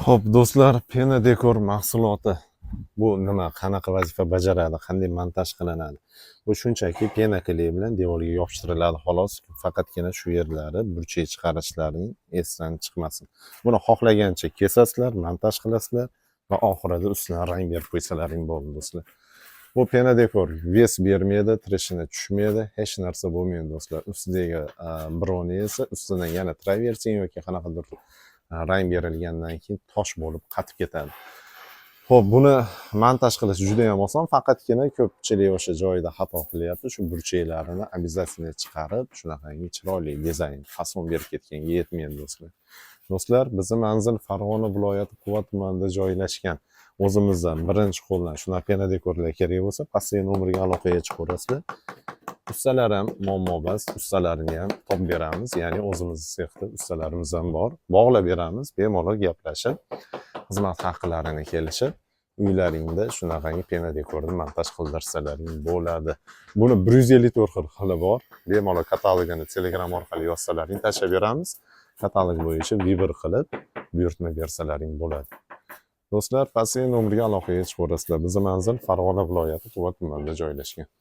Xo'p, do'stlar, Pena Dekor mahsuloti bu nima, qanaqa vazifa bajaradi, qanday montaj qilinadi? Bu shunchaki pena kley bilan devorga yopishtiriladi xolos. Faqatgina shu yerlari burchak chiqarishlaring esdan chiqmasin. Buni xohlagancha kesasizlar, montaj qilasizlar va oxirida ustidan rang berib qo'ysalaring bo'ldi, do'stlar. Bu Pena Dekor ves bermaydi, trishini tushmaydi, hech narsa bo'lmaydi, do'stlar. Ustidagi broni esa ustidan yana traversing yoki qanaqadir rang berilgandan keyin tosh bo'lib qatib ketadi. Xo'p, buni montaj qilish juda ham oson, faqatgina ko'pchilik o'sha joyida xato qilyapti. Shu burchaklarini обязательно chiqarib, shunaqangi chiroyli dizayn, fason berib ketganga yetmaydi, do'stlar. Do'stlar, bizning manzil Farg'ona viloyati Quvat tumanida joylashgan. O'zimizdan birinchi qo'ldan shunaqa Pena Dekorlar kerak bo'lsa, pastdagi nomerga aloqaga chiqaverasizlar. Ustalar ham muammobas, ustalarini ham topib beramiz. Ya'ni o'zimizni sexda ustalarimiz ham bor. Bog'lab beramiz, bemalol gaplashib, xizmat haqlarini kelishib, uylaringda shunaqangi Pena Dekorni montaj qildirsalaring bo'ladi. Buni 154 xili bor. Bemalol katalogini Telegram orqali yozsalaring tashlab beramiz. Katalog bo'yicha Viber qilib buyurtma bersalaring bo'ladi. Do'stlar, pastdagi nomerga aloqaga chiqaverasizlar. Bizning manzil Farg'ona viloyati Quvat tumanida joylashgan.